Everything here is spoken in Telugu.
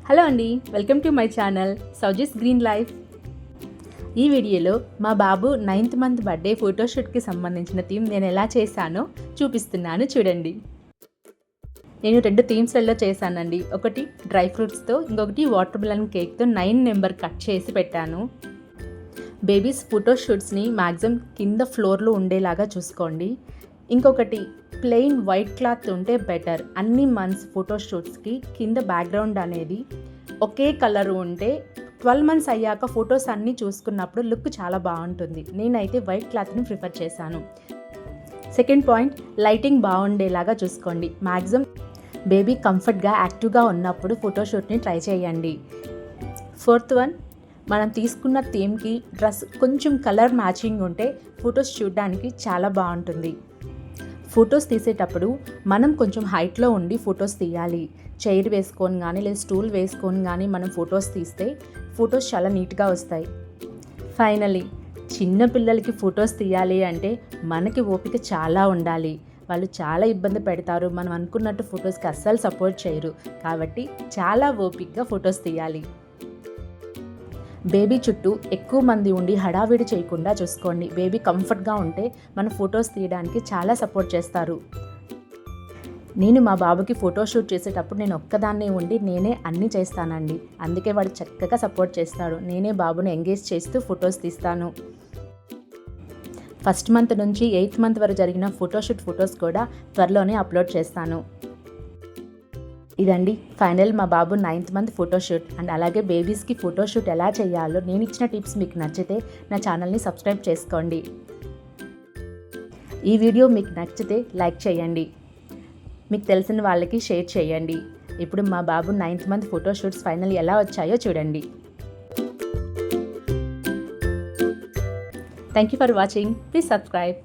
హలో అండి, welcome to my channel Sowji's green life. ఈ వీడియోలో మా బాబు 9th మంత్ బర్త్డే ఫోటోషూట్కి సంబంధించిన థీమ్ నేను ఎలా చేశానో చూపిస్తున్నాను చూడండి. నేను 2 థీమ్స్లలో చేశానండి. ఒకటి డ్రై ఫ్రూట్స్తో, ఇంకొకటి వాటర్ మిలన్ కేక్తో 9 నెంబర్ కట్ చేసి పెట్టాను. బేబీస్ ఫోటోషూట్స్ని మ్యాక్సిమం కింద ఫ్లోర్లో ఉండేలాగా చూసుకోండి. ఇంకొకటి ప్లెయిన్ వైట్ క్లాత్ ఉంటే బెటర్. అన్ని మంత్స్ ఫోటోషూట్స్కి కింద బ్యాక్గ్రౌండ్ అనేది ఒకే కలర్ ఉంటే 12 మంత్స్ అయ్యాక ఫొటోస్ అన్నీ చూసుకున్నప్పుడు లుక్ చాలా బాగుంటుంది. నేనైతే వైట్ క్లాత్ని ప్రిఫర్ చేశాను. సెకండ్ పాయింట్, లైటింగ్ బాగుండేలాగా చూసుకోండి. మ్యాక్సిమం బేబీ కంఫర్ట్గా యాక్టివ్గా ఉన్నప్పుడు ఫోటోషూట్ని ట్రై చేయండి. ఫోర్త్ వన్, మనం తీసుకున్న థీమ్కి డ్రెస్ కొంచెం కలర్ మ్యాచింగ్ ఉంటే ఫొటోస్ చూడడానికి చాలా బాగుంటుంది. ఫొటోస్ తీసేటప్పుడు మనం కొంచెం హైట్లో ఉండి ఫొటోస్ తీయాలి. చైర్ వేసుకొని కానీ లేదా స్టూల్ వేసుకొని కానీ మనం ఫొటోస్ తీస్తే ఫొటోస్ చాలా నీట్గా వస్తాయి. ఫైనలీ, చిన్న పిల్లలకి ఫొటోస్ తీయాలి అంటే మనకి ఓపిక చాలా ఉండాలి. వాళ్ళు చాలా ఇబ్బంది పెడతారు. మనం అనుకున్నట్టు ఫొటోస్కి అస్సలు సపోర్ట్ చేయరు. కాబట్టి చాలా ఓపికగా ఫొటోస్ తీయాలి. బేబీ చుట్టూ ఎక్కువ మంది ఉండి హడావిడి చేయకుండా చూసుకోండి. బేబీ కంఫర్ట్గా ఉంటే మన ఫొటోస్ తీయడానికి చాలా సపోర్ట్ చేస్తారు. నేను మా బాబుకి ఫోటోషూట్ చేసేటప్పుడు నేను ఒక్కదాన్నే ఉండి నేనే అన్నీ చేస్తానండి. అందుకే వాడు చక్కగా సపోర్ట్ చేస్తాడు. నేనే బాబుని ఎంగేజ్ చేస్తూ ఫొటోస్ తీస్తాను. ఫస్ట్ మంత్ నుంచి 8th మంత్ వరకు జరిగిన ఫోటోషూట్ ఫొటోస్ కూడా త్వరలోనే అప్లోడ్ చేస్తాను. ఇదండి ఫైనల్ మా బాబు 9th మంత్ ఫోటోషూట్. అండ్ అలాగే బేబీస్కి ఫోటోషూట్ ఎలా చేయాలో నేను ఇచ్చిన టిప్స్ మీకు నచ్చితే నా ఛానల్ని సబ్స్క్రైబ్ చేసుకోండి. ఈ వీడియో మీకు నచ్చితే లైక్ చేయండి. మీకు తెలిసిన వాళ్ళకి షేర్ చేయండి. ఇప్పుడు మా బాబు 9th మంత్ ఫోటోషూట్స్ ఫైనల్ ఎలా వచ్చాయో చూడండి. Thank you for watching. Please subscribe.